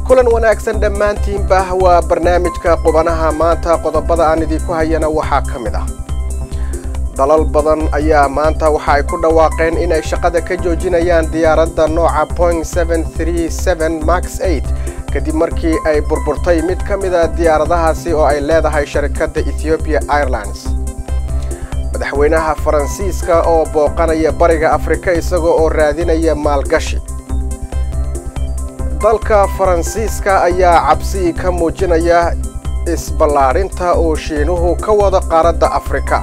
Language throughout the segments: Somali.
kulan wanaagsan dhammaantiinba waa barnaamijka qubanaha maanta qodobada aan idinku hayana waxaa ka mid ah dalal badan ayaa maanta waxa ay ku dhawaaqeen inay shaqada ka joojinayaan diyaaradda nooca Boeing 737 Max 8 kadib markii ay burburtay mid ka mid ah diyaaradahaasi oo ay leedahay shirkadda Ethiopia Airlines madaxweynaha Faransiiska oo booqanaya bariga Afrika isagoo oo raadinaya maalgashi dalka Faransiiska ayaa cabsi ka muujinaya isballaarinta oo Shiinuhu ka wada qaaradda Afrika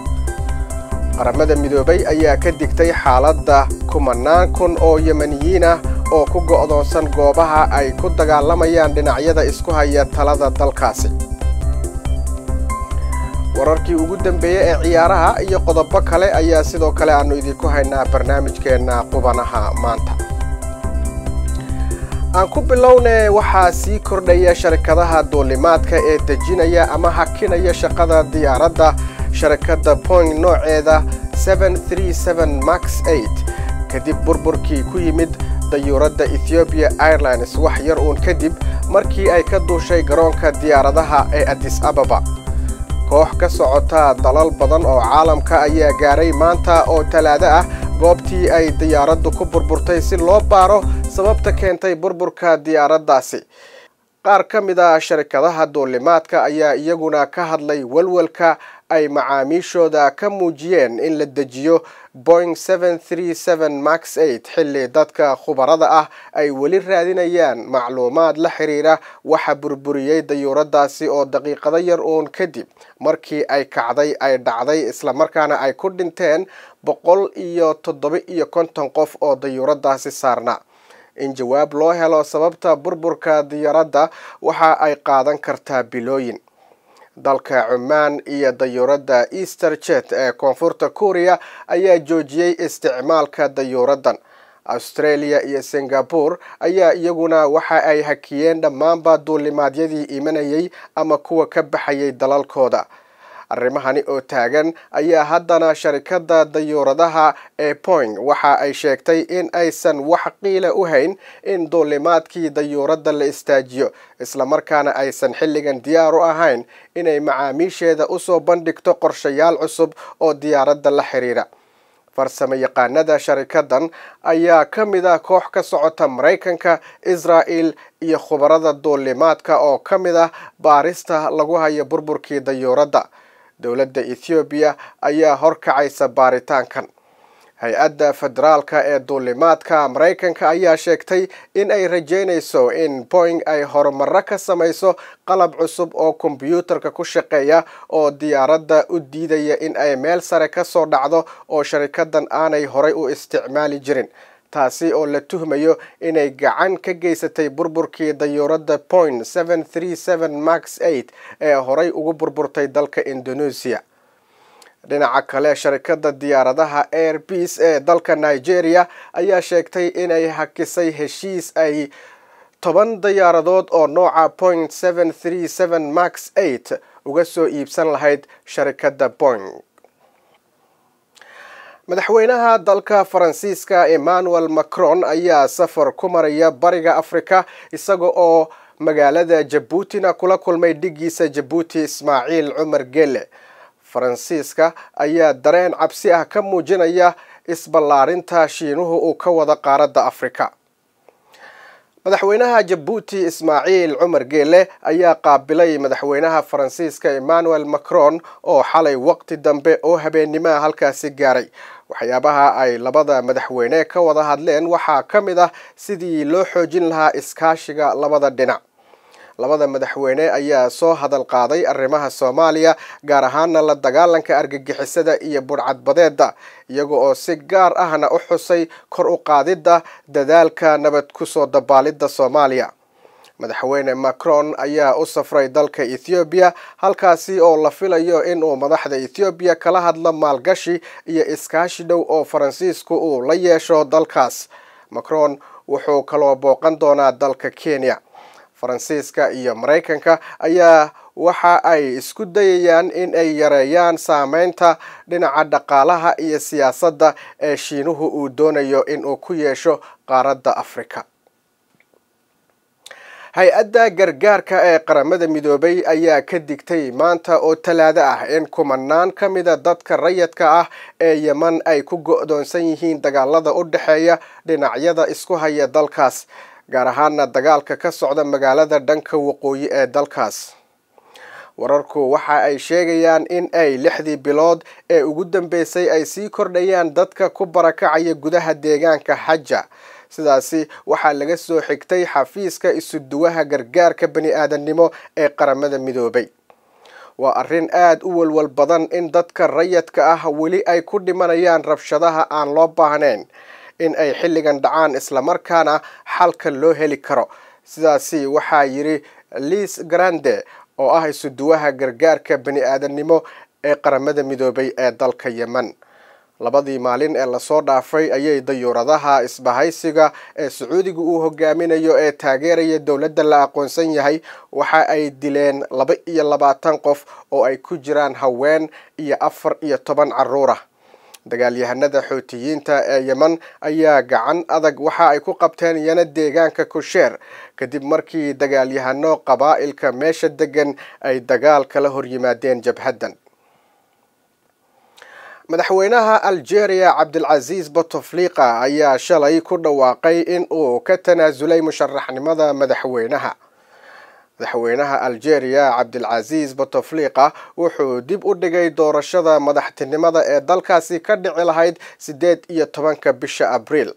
qaramada midoobay ayaa ka digtay xaaladda kumanaan kun oo Yemeniyiin ah oo ku go'doonsan goobaha ay ku dagaalamayaan dhinacyada isku haya talada dalkaasi wararkii ugu dambeeyay ee ciyaaraha iyo qodobo kale ayaa sidoo kale aanu idinku haynaa barnaamijkeena qubanaha maanta aan ku bilownay waxa sii kordhaya shirkadaha duulimaadka ee dejinaya ama hakinaya shaqada diyaaradda shirkadda Boeing nooceeda 737 Max 8 kadib burburkii ku yimid diyaaradda Ethiopia Airlines wax yar uun kadib markii ay ka duushay garoonka diyaaradaha ee Addis Ababa koox ka socota dalal badan oo caalamka ayaa gaaray maanta oo Talaado ah goobtii ay diyaaraddu ku burburtay si loo baaro sababta keentay burburka diyaaraddaasi qaar ka mid ah shirkadaha duulimaadka ayaa iyaguna ka hadlay walwalka ay macaamiishooda ka muujiyeen in la dejiyo Boeing 737 Max 8 xilli dadka khubarada ah ay weli raadinayaan macluumaad la xiriira waxa burburiyay diyaaraddaasi oo daqiiqado yar uun kadib markii ay kacday ay dhacday isla markaana ay ku dhinteen 157 qof oo diyaaraddaasi saarnaa in jawaab loo helo sababta burburka diyaaradda waxa ay qaadan kartaa bilooyin dalka Oman iyo diyaaradda EasterJet ee koonfurta Korea ayaa joojiyay isticmaalka diyaaraddan Australia iyo Singapore ayaa iyaguna waxa ay hakiyeen dhammaanba duulimaadyadii imanayay ama kuwa ka baxayay dalalkooda arrimahani oo taagan ayaa haddana shirkadda diyaaradaha ee Boeing waxa ay sheegtay in aysan wax qiila u hayn in duulimaadkii diyaaradda la istaajiyo isla markaana aysan xilligan diyaar u ahayn inay macaamiisheeda u soo bandhigto qorshayaal cusub oo diyaaradda la xiriira farsamo yaqaanada shirkaddan ayaa ka mid ah koox ka socota Mareykanka Israel iyo khubarada duulimaadka oo ka mid ah baarista lagu hayo burburkii diyaaradda dowladda Ethiopia ayaa horkacaysa baaritaankan hay-adda federaalka ee duulimaadka Mareykanka ayaa sheegtay in ay rajeynayso in Boeing ay horumar ka samayso qalab cusub oo kombiyuutarka ku shaqeeya oo diyaaradda u diidaya in ay meel sare ka soo dhacdo oo shirkaddan aanay horay u isticmaali jirin taasi oo la tuhmayo inay gacan ka geysatay burburkii diyaaradda Boeing 737 Max 8 ee horay ugu burburtay dalka Indonesia dhinaca kale shirkadda diyaaradaha Airbus ee dalka Nigeria ayaa sheegtay inay hakisay heshiis ay 10 diyaaradood oo nooca Boeing 737 Max 8 uga soo iibsan lahayd shirkadda Boeing madaxweynaha dalka Faransiiska Emmanuel Macron ayaa safar ku maraya bariga Afrika isaga oo magaalada Djibouti kula kulmay dhigiisa Djibouti Ismaaciil Cumar Geele Faransiiska ayaa dareen cabsi ah ka muujinaya isballaarinta Shiinuhu uu ka wada qaaradda Afrika madaxweynaha Djibouti Ismaaciil Cumar Geele ayaa qaabilay madaxweynaha Faransiiska Emmanuel Macron oo xalay waqti dambe oo habeenimo halkaasi gaaray waxyaabaha ay labada madaxweyne ka wada hadleen waxa ka mid ah sidii loo xoojin lahaa iskaashiga labada dhinac labada madaxweyne ayaa soo hadal qaaday arrimaha Soomaaliya gaar ahaan la dagaalanka argagixisada iyo burcadbadeedda iyaga oo si gaar ahna u xusay kor u qaadida dadaalka nabad ku soo dabaalida Soomaaliya madaxweyne Macron ayaa u safray dalka Ethiopia halkaasi oo la filayo in uu madaxda Ethiopia kala hadlo maalgashi iyo iskaashi dhow oo Faransiisku uu la yeesho dalkaas Macron wuxuu kaloo booqan doonaa dalka Kenya Faransiiska iyo Mareykanka ayaa waxa ay isku dayayaan in ay yareeyaan saameynta dhinaca dhaqaalaha iyo siyaasadda ee Shiinuhu uu doonayo in uu ku yeesho qaaradda Afrika hay-adda gargaarka ee qaramada midoobay ayaa ka digtay maanta oo talaado ah in kumanaan ka mida dadka rayidka ah ee yeman ay ku go'doonsan yihiin dagaalada u dhexeeya dhinacyada isku haya dalkaas, gaar ahaana dagaalka ka socda magaalada dhanka waqooyi ee dalkaas. wararku waxa ay sheegayaan in ay 6 bilood ee ugu dambeysay ay sii kordhayaan dadka ku barakacaya gudaha deegaanka Xaja. sidaasi waxaa laga soo xigtay xafiiska isuduwaha gargaarka bani'aadanimo ee qaramada midoobay. waa arrin aad u walwal badan in dadka rayidka ah weli ay ku dhimanayaan rabshadaha aan loo baahnayn in ay xilligan dhacaan isla markaana xalka loo heli karo. sidaasi waxaa yiri Liz Grande oo ah isuduwaha gargaarka bani'aadanimo ee qaramada midoobay ee dalka Yemen. 2 maalin ee la soo dhaafay ayay dayuuradaha isbahaysiga ee Sacuudiga uu hogaaminayo ee taageeraya dawladda la aqoonsan yahay waxa ay dileen 22 qof oo ay ku jiraan haween iyo 14 carruur ah. dagaalyahanada Xuutiyiinta ee Yemen ayaa gacan adag waxa ay ku qabteen yana deegaanka Kusheer kadib markii dagaalyahano qabaa'ilka meesha degan ay dagaal kala hor yimaadeen jabhadan. madaxweynaha Algeria Abdelaziz Bouteflika ayaa shalay ku dhawaaqay in uu ka tanaasulay musharaxnimada madaxweynaha. madaxweynaha Algeria Abdelaziz Bouteflika wuxuu dib u dhigay doorashada madaxtinimada ee dalkaasi ka dhici lahayd 18 bisha Abriil.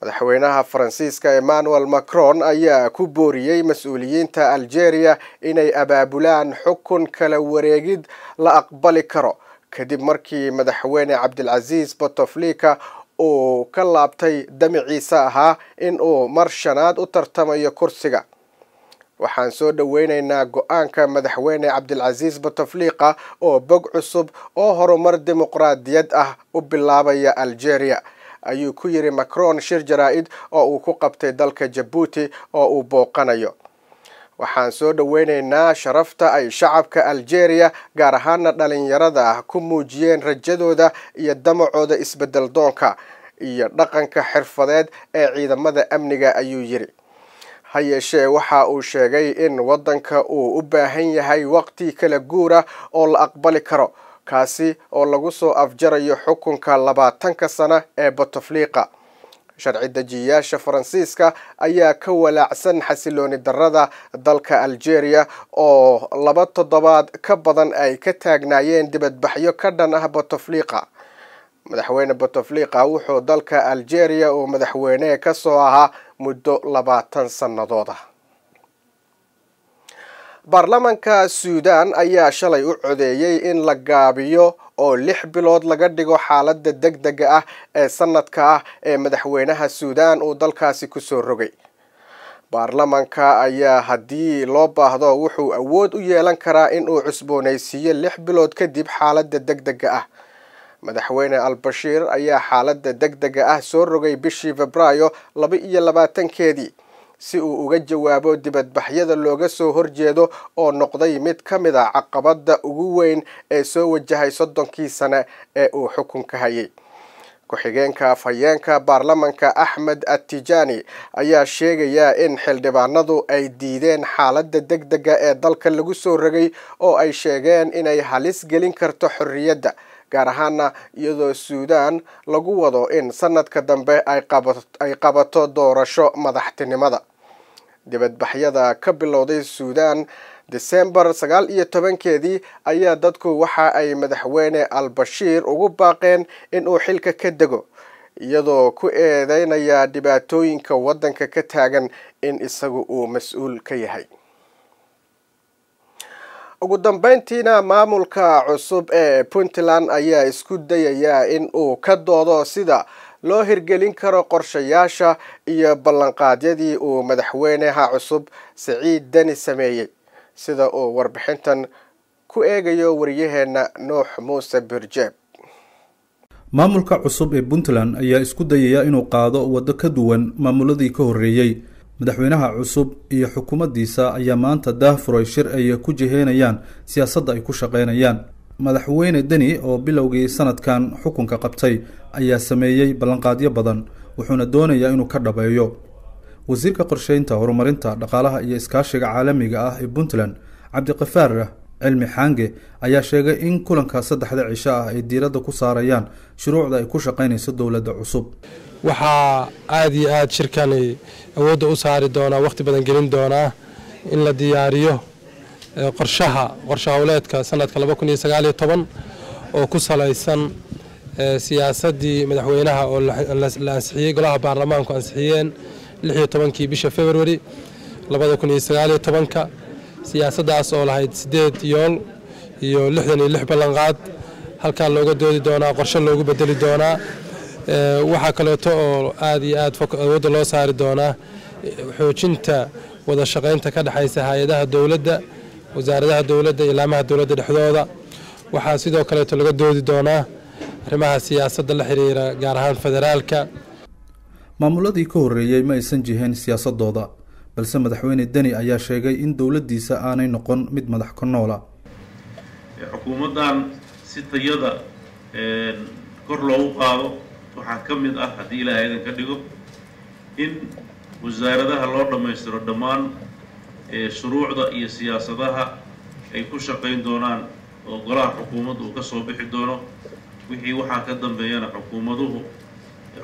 madaxweynaha Faransiiska Emmanuel Macron ayaa ku booriyay mas'uuliyiinta Algeria inay abaabulaan xukun kala wareegid la aqbali karo kadib markii madaxweyne Abdelaziz Bouteflika uu ka laabtay damiciisa ahaa in uu mar shanaad u tartamayo kursiga. waxaan soo dhaweynaynaa go'aanka madaxweyne Abdelaziz Bouteflika oo bog cusub oo horumar dimuqraadiyad ah u bilaabaya Algeria, ayuu ku yiri Macron shir jaraa'id oo uu ku qabtay dalka Djibouti oo uu booqanayo. waxaan soo dhaweynaynaa sharafta ay shacabka Algeria gaar ahaan dhalinyarada ku muujiyeen rajadooda iyo damacooda isbedel doonka iyo dhaqanka xirfadeed ee ciidamada amniga, ayuu yiri. ha yeeshee waxa uu sheegay in wadanka uu u baahan yahay waqti kala guura oo la aqbali karo, kaasi oo lagu soo afjarayo xukunka 20 sano ee Bouteflika. sharci dejiyaasha Faransiiska ayaa ka walaacsan xasilooni darrada dalka Algeria oo 2 toddobaad ka badan ay ka taagnaayeen dibadbaxyo ka dhan ah Bouteflika. madaxweyne Bouteflika wuxuu dalka Algeria oo madaxweyne ka soo ahaa muddo 20 sannadood ah. baarlamaanka Suudaan ayaa shalay u codeeyay in la gaabiyo oo 6 bilood laga dhigo xaaladda degdega ah ee sanadka ah ee madaxweynaha Suudaan uu dalkaasi ku soo rogay. baarlamaanka ayaa haddii loo baahdo wuxuu awood u yeelan karaa in uu cusboonaysiiyo 6 bilood kadib xaaladda degdega ah. madaxweyne al-Bashir ayaa xaaladda degdega ah soo rogay bishii Febraayo 22keedii si uu uga jawaabo dibadbaxyada looga soo horjeedo oo noqday mid ka mid ah caqabada ugu weyn ee soo wajahay 30 sano ee uu xukunka hayay. ku-xigeenka afhayeenka baarlamaanka Ahmed At-Tijani ayaa sheegaya in xildhibaanadu ay diideen xaaladda degdega ee dalka lagu soo rogay oo ay sheegeen inay halis gelin karto xorriyadda, gaar ahaan iyadoo Suudaan lagu wado in sanadka dambe ay qabato doorasho madaxtinimada. dibadbaxyada ka bilowday Suudaan December 19keedii ayaa dadku waxa ay madaxweyne al-Bashir ugu baaqeen in uu xilka ka dego, iyadoo ku eedeynaya dhibaatooyinka wadanka ka taagan in isagu uu mas'uul ka yahay. ugu dambeyntiina maamulka cusub ee Puntland ayaa isku dayaya in uu ka doodo sida loo hirgelin karo qorshayaasha iyo ballanqaadyadii uu madaxweynaha cusub Siciid Dani sameeyay, sida uu warbixintan ku eegayo wariyaheena Nuux Muuse Birjeeb. maamulka cusub ee Puntland ayaa isku dayaya inuu qaado wado ka duwan maamuladii ka horeeyay. madaxweynaha cusub iyo xukuumaddiisa ayaa maanta daahfuray shir ay ku jiheynayaan siyaasadda ay ku shaqeynayaan. madaxweyne Dani oo bilowgii sanadkan xukunka qabtay ayaa sameeyay ballanqaadyo badan, wuxuuna doonayaa inuu ka dhabeeyo. wasiirka qorsheynta horumarinta dhaqaalaha iyo iskaashiga caalamiga ah ee Puntland Cabdiqafaar cilmi xange ayaa sheegay in kulanka saddexda cisho ah ay diiradda ku saarayaan shuruucda ay ku shaqeynayso dowladda cusub. waxaa aad iyo aad shirkan awoodda u saari doonaa waqti badan gelin doonaa in la diyaariyo qorshe hawleedka sanadka 2019 oo ku salaysan siyaasadii madaxweynaha oo la ansixiyay golaha baarlamaanku ansixiyeen 16 bisha February 2019 siyaasadaas oo lahayd 8 yool iyo 66 ballanqaad halka looga doodi doonaa qorshe loogu bedeli doonaa waxa kale oo aad iyo aad awoodda loo saari doonaa xoojinta wada shaqeynta ka dhaxaysa hay'adaha dawladda wasaaradaha dawladda iyo ilaamaha dawladda dhexdooda waxa sidoo kale laga doodi doonaa arrimaha siyaasadda la xiriira gaar ahaan federaalka. maamuladii ka horeeyay ma aysan jihayn siyaasadooda balse madaxweyne Deni ayaa sheegay in dawladdiisa aanay noqon mid madax ka noola. xukuumadan si tayada kor loogu qaado waxaa ka mid ah haddii ilaahay idin ka dhigo in wasaaradaha loo dhammaystiro dhammaan shuruucda iyo siyaasadaha ay ku shaqayn doonaan oo golaha xukuumaddu uu ka soo bixi doono wixii waxaa ka dambeeyana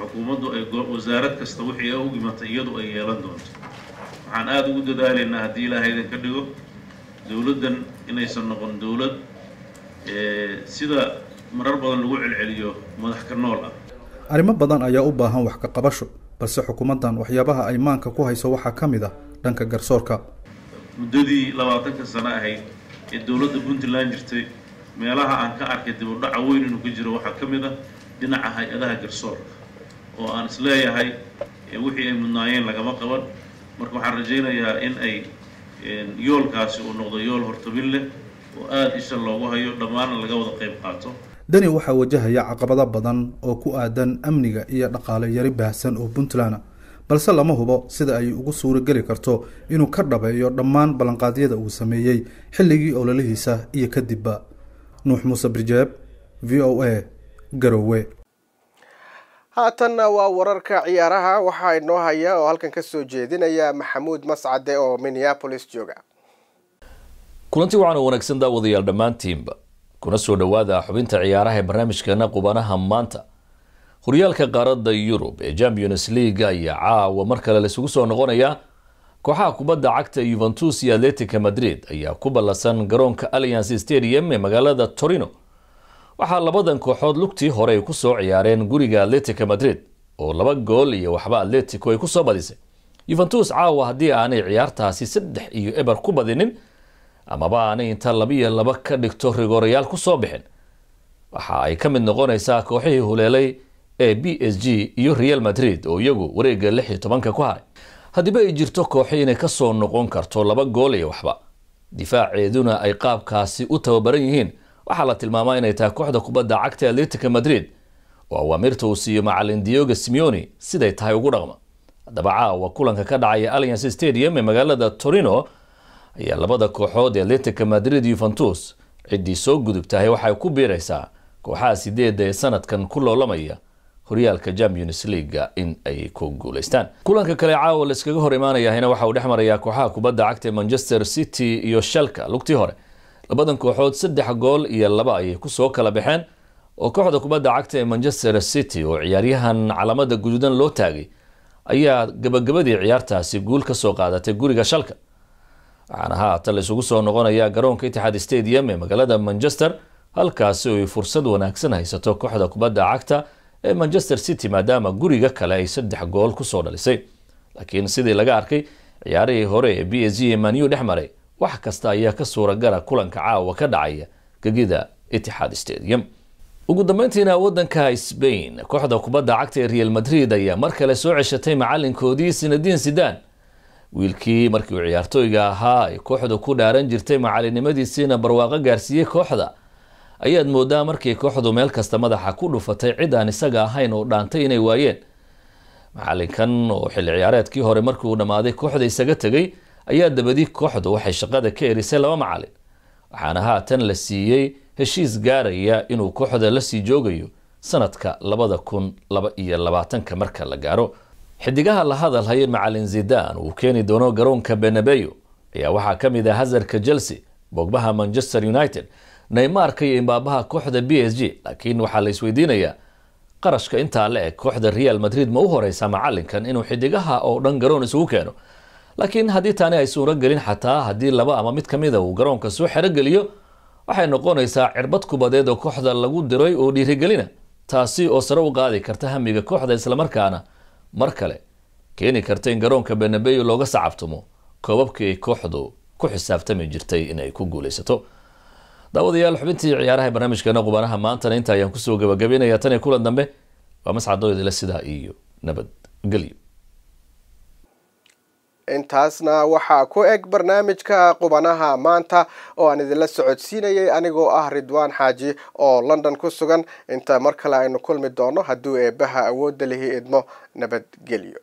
xukuumaddu ay wasaarad kasta wixii ay u dhimatay iyadu ay yeelan doonto. waxaan aad ugu dadaalaynaa haddii ilaahay idin ka dhigo dawladdan inaysan noqon dawlad sida marar badan lagu celceliyo madax ka nool ah. arrimo badan ayaa u baahan wax ka qabasho balse xukuumaddan waxyaabaha ay maanka ku hayso waxaa ka mid ah dhanka garsoorka. muddadii 20 sano ahayd ee dawladda Puntland jirtay meelaha aan ka arkay dib u dhac weyn inuu ka jiro waxaa ka mid ah dhinaca hay'adaha garsoorka oo aan isleeyahay wixii ay mudnaayeen lagama qaban. marka waxaan rajaynayaa in ay yoolkaasi uu noqdo yool hortabin leh oo aad isha loogu hayo dhammaanna laga wada qayb qaato. Deni waxaa wajahaya caqabado badan oo ku aadan amniga iyo dhaqaale yari baahsan oo Puntland balse lama hubo sida ay ugu suuragali karto inuu ka dhabeeyo dhammaan ballanqaadyada uu sameeyay xilligii ololihiisa iyo kadibba. Nuux Muuse Birjeeb, VOA, Garowe. haatanna waa wararka ciyaaraha waxaa inoo haya oo halkan ka soo jeedinaya Maxamuud Mascade oo Minneapolis jooga. kulantii waxaan wanaagsan daawadayaal dhammaantiinba kuna soo dhawaada xubinta ciyaaraha ee barnaamijkeena qubanaha maanta. horyaalka qaaradda Yurub ee Champions League ayaa caawa mar kale la isugu soo noqonaya. kooxaha kubadda cagta Juventus iyo Atletico Madrid ayaa ku ballasan garoonka Allianz Stadium ee magaalada Torino. waxaa labadan kooxood lugtii hore ay ku soo ciyaareen guriga Atletico Madrid oo 2 gool iyo waxba Atletico ay ku soo badisay. Juventus caawa haddii aanay ciyaartaasi 3-0 ku badinin amaba aanay inta 2-2 ka dhigto rigoorayaal ku soo bixin waxa ay ka mid noqonaysaa kooxihii huleelay ee PSG iyo Real Madrid oo iyagu wareegga 16 ku haray. haddiiba ay jirto kooxi inay ka soo noqon karto 2 gool iyo waxba difaaceeduna ay qaabkaasi u tababaran yihiin waxaa la tilmaamaa inay tahay kooxda kubadda cagta Atletico Madrid oo awaamirta uu siiyo macallin Diego Simeone siday tahay ugu dhaqma. haddaba caawa kulanka ka dhacaya Allianz Stadium ee magaalada Torino ayaa labada kooxood ee Atletico Madrid iyo Juventus ciddii soo gudubtahay waxay ku biiraysaa kooxaha 8 ee sanadkan ku loolamaya horyaalka Champions League in ay ku guuleystaan. kulanka kale caawa la iskaga hor imaanayahayna waxa uu dhexmarayaa kooxaha kubadda cagta Manchester City iyo Schalke. lugtii hore labadan kooxood 3 gool iyo 2 ayay ku soo kala baxeen oo kooxda kubadda cagta ee Manchester City oo ciyaaryahan calaamada guduudan loo taagay ayaa gabagabadii ciyaartaasi guul ka soo qaadatay guriga Schalke. waxaana haatan la isugu soo noqonayaa garoonka Etihad Stadium ee magaalada Manchester halkaasi oo ay fursad wanaagsan haysato kooxda kubadda cagta ee Manchester City maadaama guriga kale ay 3 gool ku soo dhalisay. laakiin sidii laga arkay ciyaarihii hore ee PSG iyo Man U dhexmaray wax kasta ayaa ka suuragala kulanka caawa ka dhacaya gegida Etihad Stadium. ugu dambeyntiina wadanka Spain kooxda kubadda cagta ee Real Madrid ayaa mar kale soo ceshatay macalinkoodii Zinedine Zidane. wiilkii markii uu ciyaartooyga ahaa ay kooxdu ku dhaaran jirtay macalinimadiisiina barwaaqo gaarsiiyey kooxda ayaad moodaa markii kooxdu meel kasta madaxa ku dhufatay cid aan isaga ahayn oo dhaantay inay waayeen. macalinkan oo xilli ciyaareedkii hore markii uu dhamaaday kooxda isaga tagay ayaa dabadii kooxdu waxay shaqada ka erisay 2 macalin waxaana haatan la siiyey heshiis gaaraya inuu kooxda la sii joogayo sanadka 2022 marka la gaaro. xidigaha la hadal haya macalin Zidane uu keeni doono garoonka Bernabeu ayaa waxaa ka mid ah Hazardka Chelsea, Pogbaha Manchester United, Neymarka iyo Mbappe kooxda PSG. laakiin waxaa la isweydiinayaa qarashka intaa la eg kooxda Real Madrid ma u horeysa macalinkan inuu xidigaha oo dhan garoon isugu keeno. laakiin haddii taani ay suuro gelin, xataa haddii laba ama mid kamid ah uu garoonka soo xero geliyo, waxay noqonaysaa cirbad kubadeed oo kooxda lagu diray oo dhiirigelina, taasi oo sare u qaadi karta hamiga kooxda isla markaana mar kale keeni karta in garoonka Bernabeu looga sacabtumo koobabkii ay kooxdu ku xisaabtami jirtay inay ku guuleysato. daawadayaal, xubintii ciyaaraha barnaamijkeena qubanaha maantana inta ayaan kusoo gabagabeynayaa. tan iyo kulan dambe waa mascadooda sidaa iyo nabadgelyo. intaasna waxaa ku eg barnaamijka qubanaha maanta oo aan idinla socodsiinayay anigoo ah Ridwaan Xaaji oo London ku sugan. inta mar kale aynu kulmi doono hadduu eebaha awoodda lihi idmo. nabadgelyo.